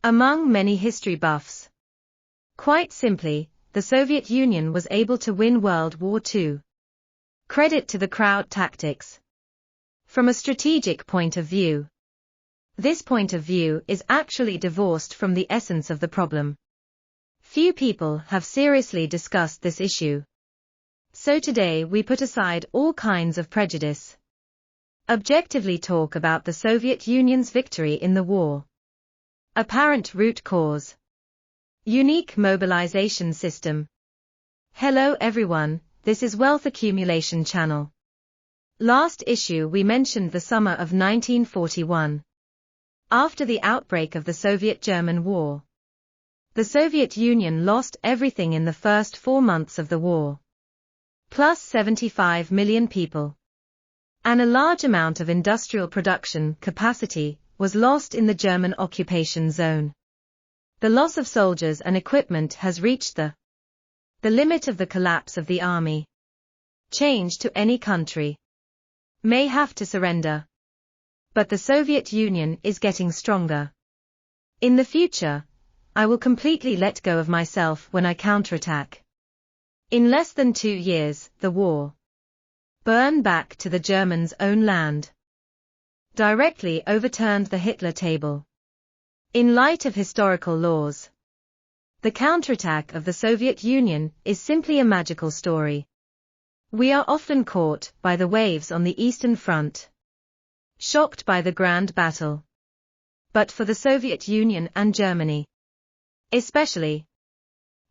among many history buffs. Quite simply, the Soviet Union was able to win World War II. Credit to the crowd tactics. From a strategic point of view, this point of view is actually divorced from the essence of the problem. Few people have seriously discussed this issue. So today we put aside all kinds of prejudice. Objectively talk about the Soviet Union's victory in the war. Apparent root cause. Unique mobilization system. Hello everyone, this is Wealth Accumulation Channel. Last issue we mentioned the summer of 1941. After the outbreak of the Soviet-German War, the Soviet Union lost everything in the first 4 months of the war. Plus 75 million people. And a large amount of industrial production capacity was lost in the German occupation zone. The loss of soldiers and equipment has reached the limit of the collapse of the army. Change to any country may have to surrender. But the Soviet Union is getting stronger. In the future, I will completely let go of myself when I counterattack. In less than 2 years, the war burned back to the Germans' own land. Directly overturned the Hitler table. In light of historical laws, the counterattack of the Soviet Union is simply a magical story. We are often caught by the waves on the Eastern Front, shocked by the grand battle. But for the Soviet Union and Germany, especially,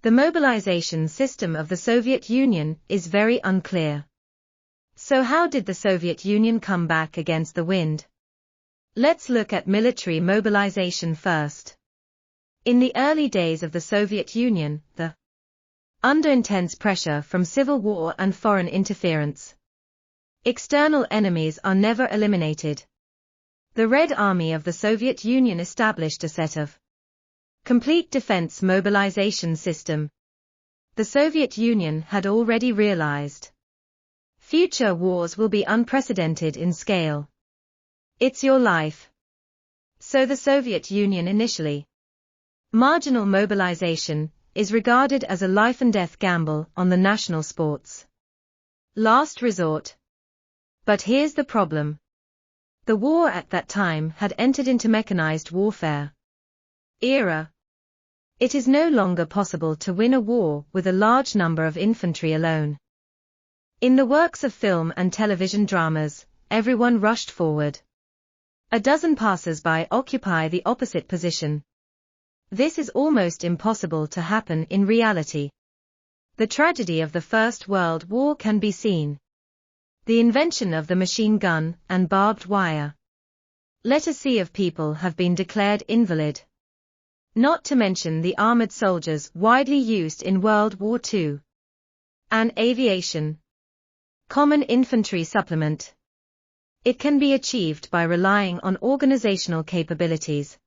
the mobilization system of the Soviet Union is very unclear. So how did the Soviet Union come back against the wind? Let's look at military mobilization first. In the early days of the Soviet Union, under intense pressure from civil war and foreign interference, external enemies are never eliminated. The Red Army of the Soviet Union established a set of complete defense mobilization system. The Soviet Union had already realized future wars will be unprecedented in scale. It's your life. So the Soviet Union initially, marginal mobilization is regarded as a life and death gamble on the national sports last resort. But here's the problem. The war at that time had entered into mechanized warfare era. It is no longer possible to win a war with a large number of infantry alone. In the works of film and television dramas, everyone rushed forward. A dozen passers-by occupy the opposite position. This is almost impossible to happen in reality. The tragedy of the First World War can be seen. The invention of the machine gun and barbed wire. Let a sea of people have been declared invalid. Not to mention the armored soldiers widely used in World War II. And aviation. Common infantry supplement. It can be achieved by relying on organizational capabilities.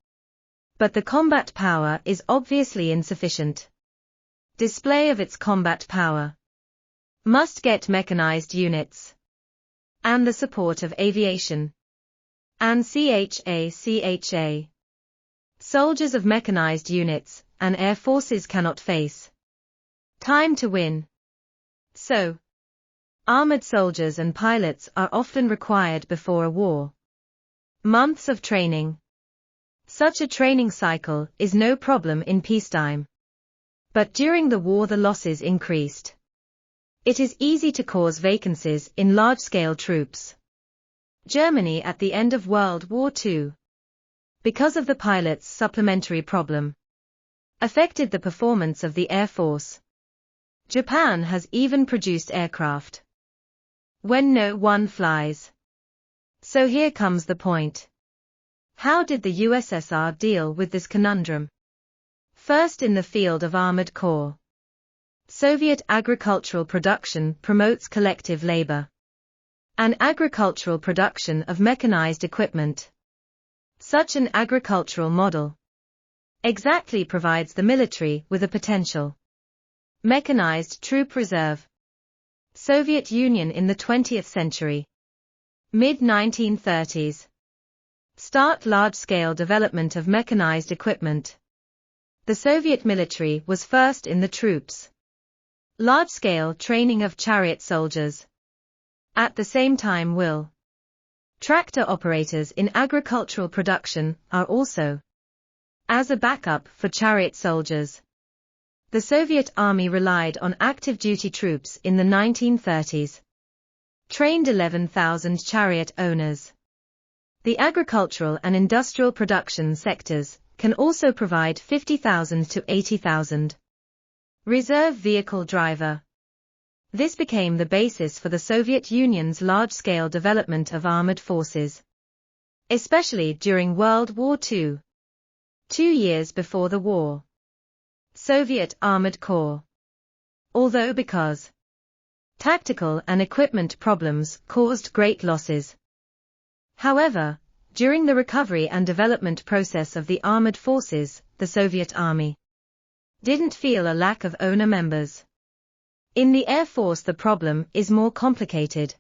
But the combat power is obviously insufficient. Display of its combat power must get mechanized units and the support of aviation and CHA. Soldiers of mechanized units and air forces cannot face time to win. So, armored soldiers and pilots are often required before a war. Months of training. Such a training cycle is no problem in peacetime. But during the war the losses increased. It is easy to cause vacancies in large-scale troops. Germany at the end of World War II, because of the pilots' supplementary problem, affected the performance of the Air Force. Japan has even produced aircraft when no one flies. So here comes the point. How did the USSR deal with this conundrum? First, in the field of armored corps, Soviet agricultural production promotes collective labor and agricultural production of mechanized equipment. Such an agricultural model exactly provides the military with a potential mechanized troop reserve. Soviet Union in the 20th century. Mid-1930s. Start large-scale development of mechanized equipment. The Soviet military was first in the troops. Large-scale training of chariot soldiers. At the same time tractor operators in agricultural production are also as a backup for chariot soldiers. The Soviet Army relied on active duty troops in the 1930s. Trained 11,000 chariot owners. The agricultural and industrial production sectors can also provide 50,000 to 80,000. Reserve vehicle driver. This became the basis for the Soviet Union's large-scale development of armored forces, especially during World War II. 2 years before the war. Soviet Armored Corps. Although because tactical and equipment problems caused great losses. However, during the recovery and development process of the armored forces, the Soviet Army didn't feel a lack of owner members. In the Air Force the problem is more complicated,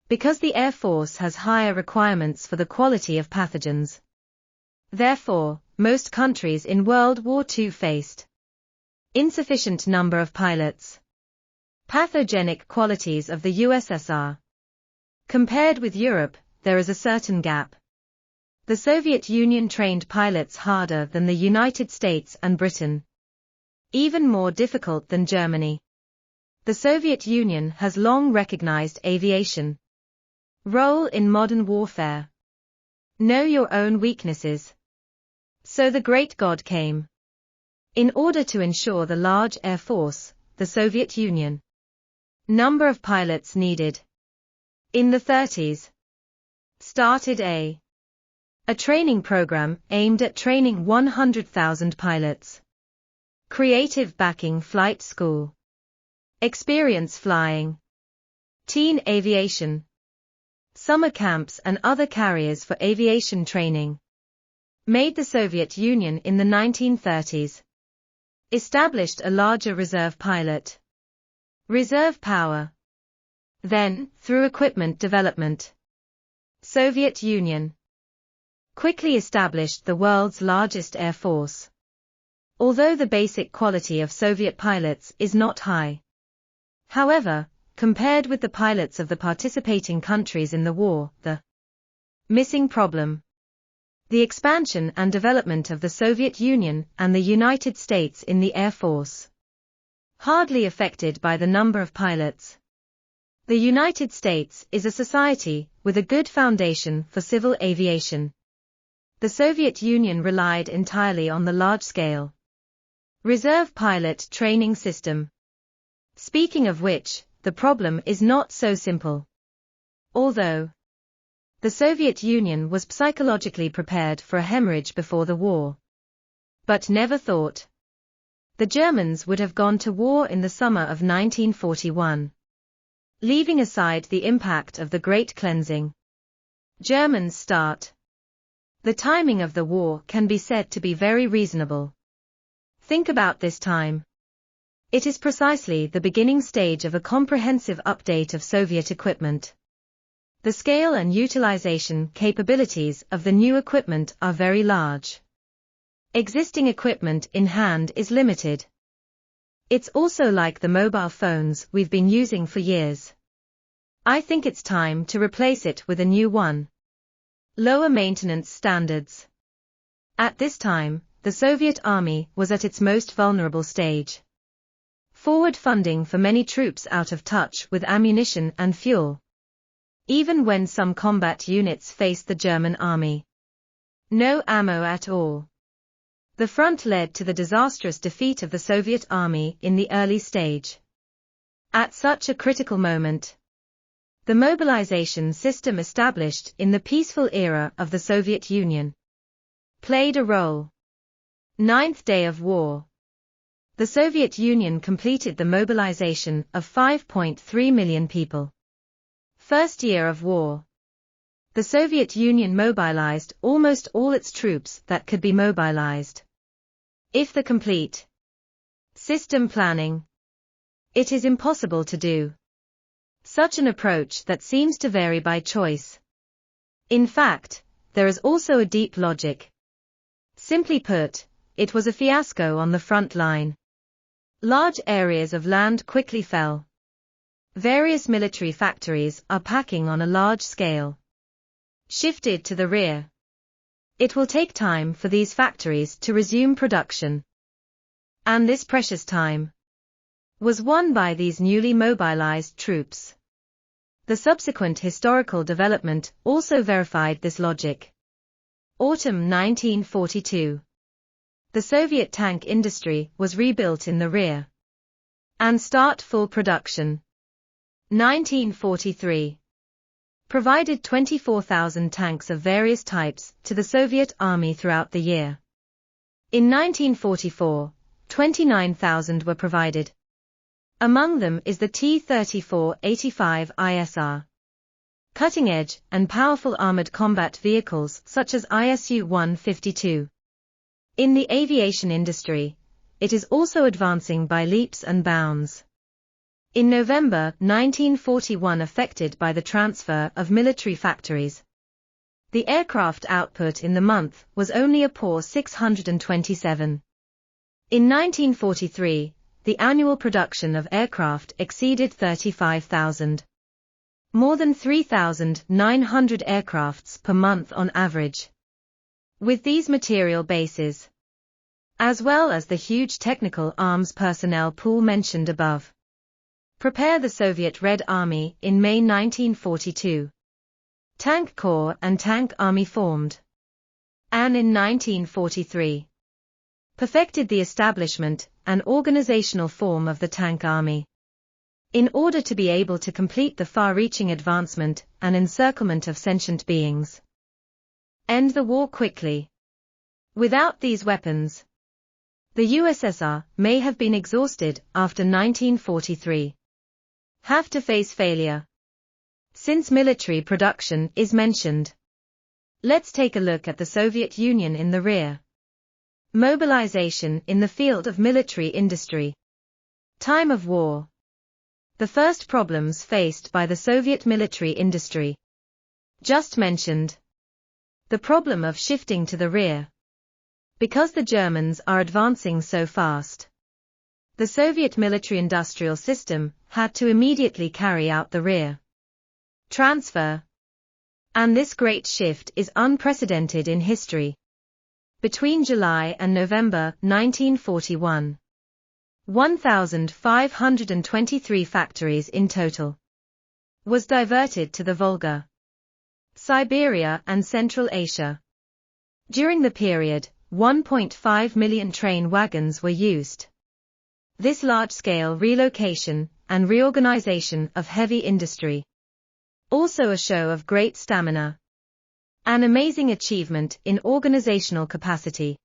because the Air Force has higher requirements for the quality of pathogens. Therefore, most countries in World War II faced insufficient number of pilots. Pathogenic qualities of the USSR. Compared with Europe, there is a certain gap. The Soviet Union trained pilots harder than the United States and Britain. Even more difficult than Germany. The Soviet Union has long recognized aviation role in modern warfare. Know your own weaknesses. So the Great God came. In order to ensure the large air force, the Soviet Union number of pilots needed. In the 30s, started a training program aimed at training 100,000 pilots. Creative backing flight school. Experience flying. Teen aviation. Summer camps and other carriers for aviation training. Made the Soviet Union in the 1930s. Established a larger reserve pilot. Reserve power. Then, through equipment development, Soviet Union quickly established the world's largest air force. Although the basic quality of Soviet pilots is not high. However, compared with the pilots of the participating countries in the war, the missing problem. The expansion and development of the Soviet Union and the United States in the Air Force. Hardly affected by the number of pilots. The United States is a society with a good foundation for civil aviation. The Soviet Union relied entirely on the large-scale reserve pilot training system. Speaking of which, the problem is not so simple. Although the Soviet Union was psychologically prepared for a hemorrhage before the war, but never thought the Germans would have gone to war in the summer of 1941. Leaving aside the impact of the Great Cleansing. Germans start. The timing of the war can be said to be very reasonable. Think about this time. It is precisely the beginning stage of a comprehensive update of Soviet equipment. The scale and utilization capabilities of the new equipment are very large. Existing equipment in hand is limited. It's also like the mobile phones we've been using for years. I think it's time to replace it with a new one. Lower maintenance standards. At this time, the Soviet Army was at its most vulnerable stage. Forward funding for many troops out of touch with ammunition and fuel. Even when some combat units faced the German army. No ammo at all. The front led to the disastrous defeat of the Soviet Army in the early stage. At such a critical moment, the mobilization system established in the peaceful era of the Soviet Union played a role. Ninth day of war. The Soviet Union completed the mobilization of 5.3 million people. First year of war. The Soviet Union mobilized almost all its troops that could be mobilized. If the complete system planning, it is impossible to do such an approach that seems to vary by choice. In fact, there is also a deep logic. Simply put, it was a fiasco on the front line. Large areas of land quickly fell. Various military factories are packing on a large scale. Shifted to the rear. It will take time for these factories to resume production. And this precious time was won by these newly mobilized troops. The subsequent historical development also verified this logic. Autumn 1942. The Soviet tank industry was rebuilt in the rear. And start full production. 1943. Provided 24,000 tanks of various types to the Soviet Army throughout the year. In 1944, 29,000 were provided. Among them is the T-34-85 ISR. Cutting-edge and powerful armored combat vehicles such as ISU-152. In the aviation industry, it is also advancing by leaps and bounds. In November 1941, affected by the transfer of military factories, the aircraft output in the month was only a poor 627. In 1943, the annual production of aircraft exceeded 35,000. More than 3,900 aircrafts per month on average. With these material bases, as well as the huge technical arms personnel pool mentioned above, prepare the Soviet Red Army in May 1942. Tank Corps and Tank Army formed. And in 1943, perfected the establishment and organizational form of the Tank Army. In order to be able to complete the far-reaching advancement and encirclement of sentient beings. End the war quickly. Without these weapons, the USSR may have been exhausted after 1943. Have to face failure. Since military production is mentioned, let's take a look at the Soviet Union in the rear. Mobilization in the field of military industry. Time of war. The first problems faced by the Soviet military industry. Just mentioned. The problem of shifting to the rear. Because the Germans are advancing so fast, the Soviet military-industrial system had to immediately carry out the rear transfer. And this great shift is unprecedented in history. Between July and November 1941, 1,523 factories in total was diverted to the Volga, Siberia and Central Asia. During the period, 1.5 million train wagons were used. This large-scale relocation and reorganization of heavy industry. Also a show of great stamina. An amazing achievement in organizational capacity.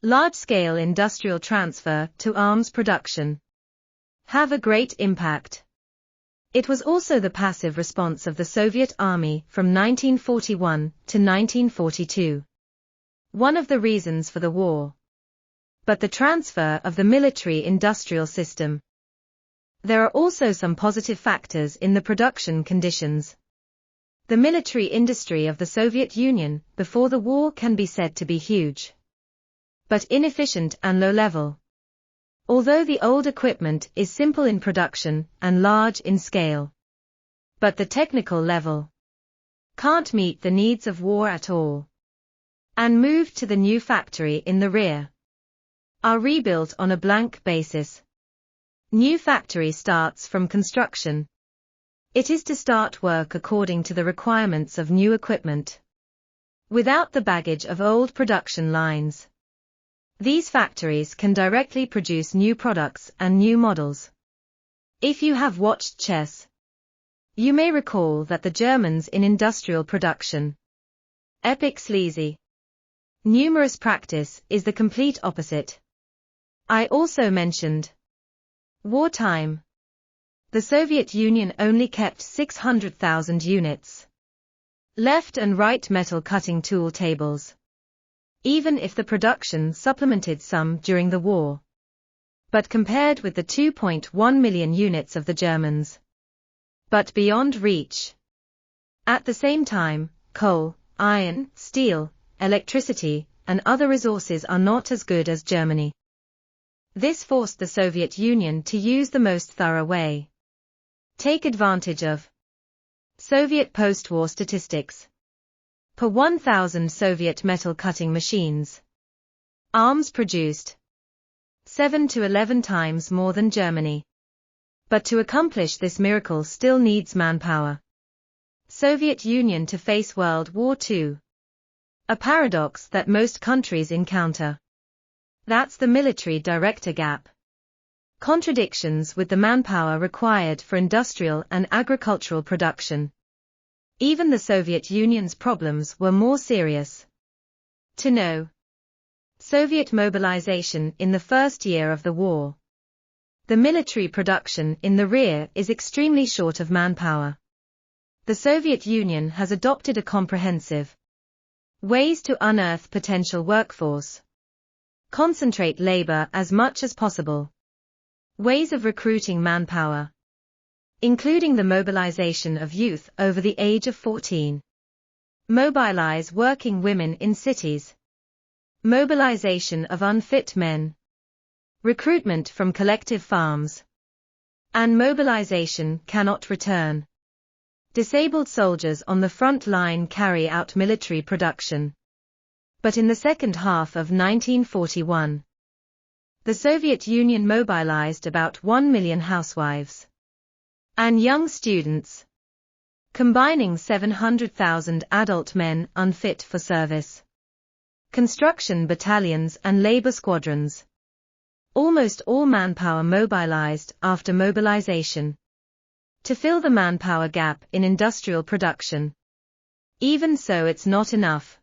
Large-scale industrial transfer to arms production. Have a great impact. It was also the passive response of the Soviet Army from 1941 to 1942. One of the reasons for the war. But the transfer of the military-industrial system. There are also some positive factors in the production conditions. The military industry of the Soviet Union before the war can be said to be huge, but inefficient and low level. Although the old equipment is simple in production and large in scale, but the technical level can't meet the needs of war at all. And moved to the new factory in the rear. Are rebuilt on a blank basis. New factory starts from construction. It is to start work according to the requirements of new equipment. Without the baggage of old production lines. These factories can directly produce new products and new models. If you have watched chess, you may recall that the Germans in industrial production. Epic sleazy. Numerous practice is the complete opposite. I also mentioned. Wartime. The Soviet Union only kept 600,000 units. Left and right metal cutting tool tables. Even if the production supplemented some during the war. But compared with the 2.1 million units of the Germans. But beyond reach. At the same time, coal, iron, steel, electricity, and other resources are not as good as Germany. This forced the Soviet Union to use the most thorough way. Take advantage of Soviet post-war statistics. Per 1,000 Soviet metal-cutting machines, arms produced 7 to 11 times more than Germany. But to accomplish this miracle still needs manpower. Soviet Union to face World War II. A paradox that most countries encounter. That's the military director gap. Contradictions with the manpower required for industrial and agricultural production. Even the Soviet Union's problems were more serious. To know Soviet mobilization in the first year of the war. The military production in the rear is extremely short of manpower. The Soviet Union has adopted a comprehensive ways to unearth potential workforce. Concentrate labor as much as possible. Ways of recruiting manpower, including the mobilization of youth over the age of 14. Mobilize working women in cities. Mobilization of unfit men. Recruitment from collective farms. And mobilization cannot return. Disabled soldiers on the front line carry out military production. But in the second half of 1941, the Soviet Union mobilized about 1 million housewives and young students, combining 700,000 adult men unfit for service, construction battalions and labor squadrons. Almost all manpower mobilized after mobilization to fill the manpower gap in industrial production. Even so, it's not enough.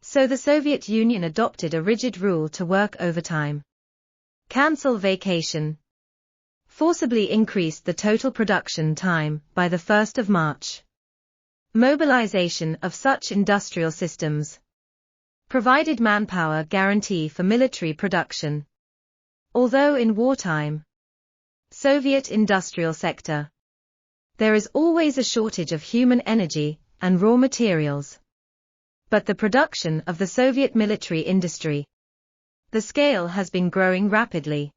So the Soviet Union adopted a rigid rule to work overtime, cancel vacation, forcibly increased the total production time by the 1st of March. Mobilization of such industrial systems provided manpower guarantee for military production. Although in wartime, Soviet industrial sector, there is always a shortage of human energy and raw materials. But the production of the Soviet military industry, the scale has been growing rapidly.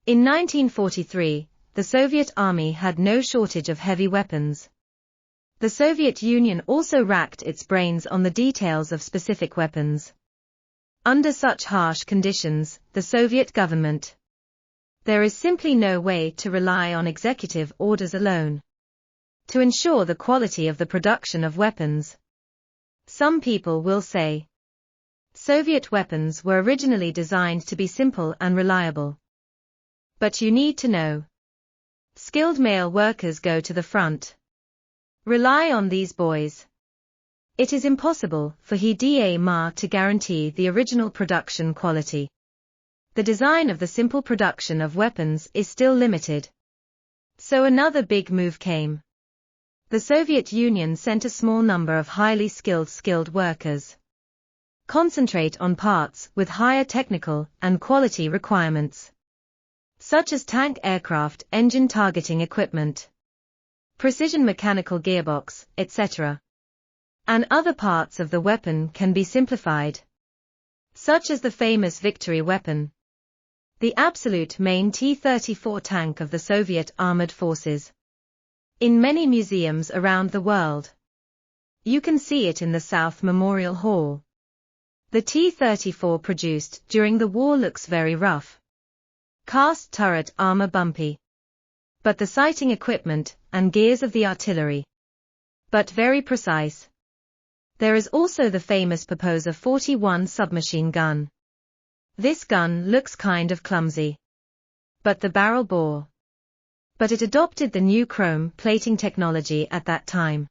In 1943, the Soviet army had no shortage of heavy weapons. The Soviet Union also racked its brains on the details of specific weapons. Under such harsh conditions, the Soviet government, there is simply no way to rely on executive orders alone to ensure the quality of the production of weapons. Some people will say, Soviet weapons were originally designed to be simple and reliable. But you need to know, skilled male workers go to the front. Rely on these boys. It is impossible for HDMA to guarantee the original production quality. The design of the simple production of weapons is still limited. So another big move came. The Soviet Union sent a small number of highly skilled workers. Concentrate on parts with higher technical and quality requirements, such as tank aircraft engine targeting equipment, precision mechanical gearbox, etc. And other parts of the weapon can be simplified, such as the famous Victory weapon, the absolute main T-34 tank of the Soviet armored forces. In many museums around the world, you can see it in the South Memorial Hall. The T-34 produced during the war looks very rough. Cast turret armor bumpy. But the sighting equipment and gears of the artillery, but very precise. There is also the famous Popoza 41 submachine gun. This gun looks kind of clumsy, but the barrel bore. But it adopted the new chrome plating technology at that time.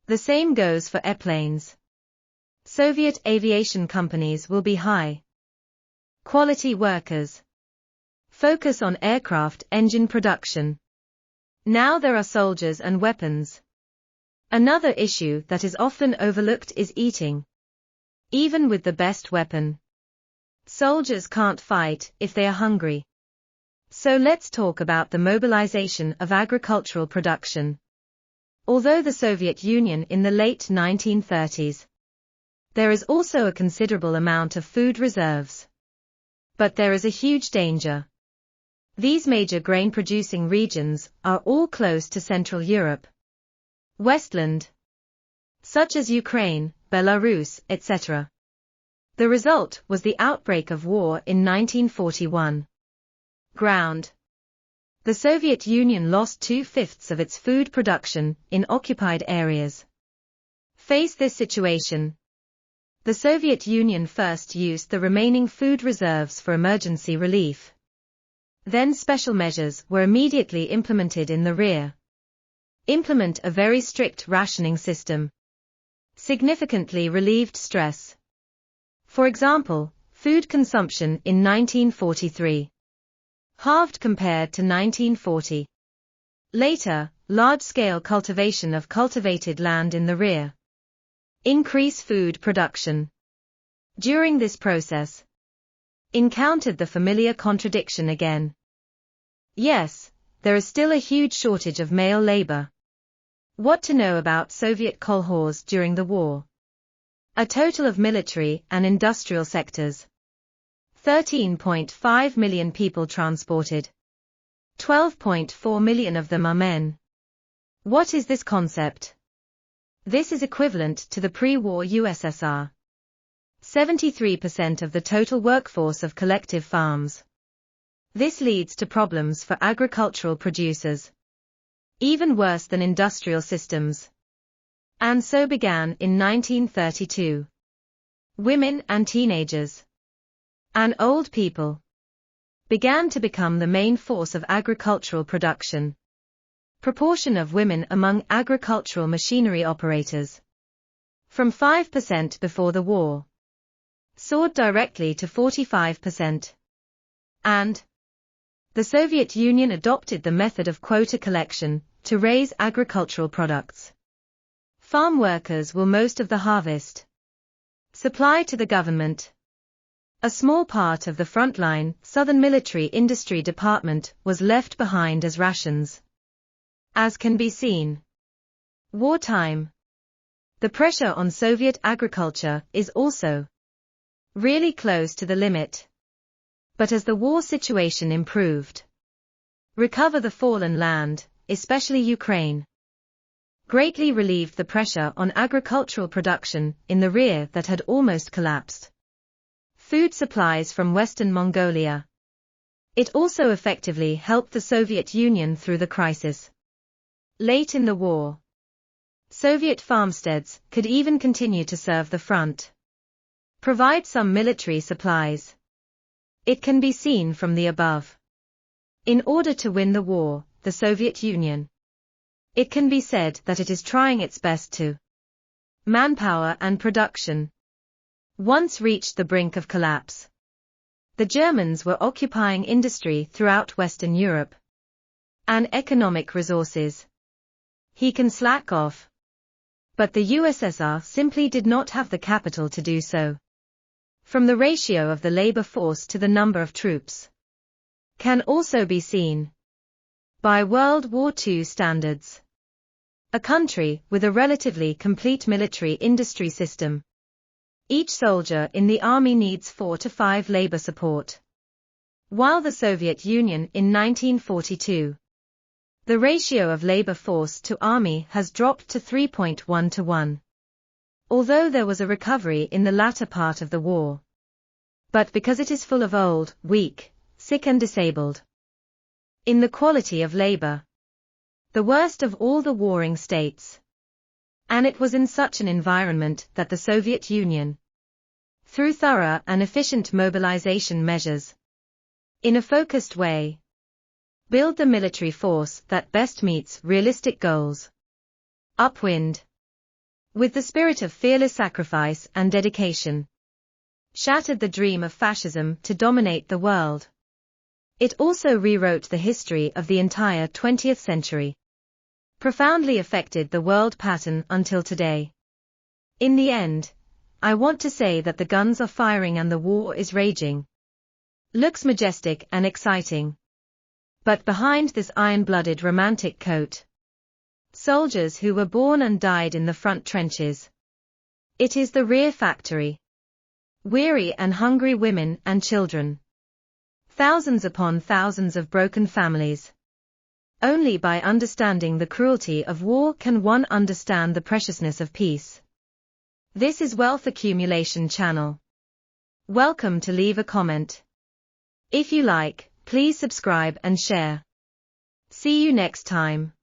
The same goes for airplanes. Soviet aviation companies will be high quality workers. Focus on aircraft engine production. Now there are soldiers and weapons. Another issue that is often overlooked is eating. Even with the best weapon, soldiers can't fight if they are hungry. So let's talk about the mobilization of agricultural production. although the Soviet Union in the late 1930s. There is also a considerable amount of food reserves. But there is a huge danger. These major grain-producing regions are all close to Central Europe. Westland, such as Ukraine, Belarus, etc. The result was the outbreak of war in 1941. Ground. The Soviet Union lost 2/5 of its food production in occupied areas. Face this situation. The Soviet Union first used the remaining food reserves for emergency relief. Then special measures were immediately implemented in the rear. Implement a very strict rationing system. Significantly relieved stress. For example, food consumption in 1943. Halved compared to 1940. Later, large-scale cultivation of cultivated land in the rear. Increase food production. During this process, encountered the familiar contradiction again. Yes, there is still a huge shortage of male labor. What to know about Soviet kolkhoz during the war? A total of military and industrial sectors. 13.5 million people transported. 12.4 million of them are men. What is this concept? This is equivalent to the pre-war USSR. 73% of the total workforce of collective farms. This leads to problems for agricultural producers. Even worse than industrial systems. And so began in 1932. Women and teenagers and old people began to become the main force of agricultural production. Proportion of women among agricultural machinery operators. From 5% before the war, soared directly to 45%. And the Soviet Union adopted the method of quota collection to raise agricultural products. Farm workers will most of the harvest. Supply to the government. A small part of the frontline Southern Military Industry Department was left behind as rations. As can be seen. Wartime. The pressure on Soviet agriculture is also really close to the limit. But as the war situation improved, recover the fallen land, especially Ukraine, greatly relieved the pressure on agricultural production in the rear that had almost collapsed. Food supplies from Western Mongolia. It also effectively helped the Soviet Union through the crisis. Late in the war, Soviet farmsteads could even continue to serve the front. Provide some military supplies. It can be seen from the above. In order to win the war, the Soviet Union, it can be said that it is trying its best to manpower and production. Once reached the brink of collapse, the Germans were occupying industry throughout Western Europe and economic resources. He can slack off. But the USSR simply did not have the capital to do so. From the ratio of the labor force to the number of troops, can also be seen by World War II standards. A country with a relatively complete military industry system. Each soldier in the army needs 4 to 5 labor support. While the Soviet Union in 1942, the ratio of labor force to army has dropped to 3.1 to 1. Although there was a recovery in the latter part of the war. But because it is full of old, weak, sick and disabled. In the quality of labor. The worst of all the warring states. And it was in such an environment that the Soviet Union, through thorough and efficient mobilization measures, in a focused way, build the military force that best meets realistic goals. Upwind. With the spirit of fearless sacrifice and dedication. Shattered the dream of fascism to dominate the world. It also rewrote the history of the entire 20th century. Profoundly affected the world pattern until today. In the end, I want to say that the guns are firing and the war is raging. Looks majestic and exciting. But behind this iron-blooded romantic coat, Soldiers who were born and died in the front trenches. It is the rear factory. Weary and hungry women and children. Thousands upon thousands of broken families. Only by understanding the cruelty of war can one understand the preciousness of peace. This is Wealth Accumulation Channel. Welcome to leave a comment. If you like, please subscribe and share. See you next time.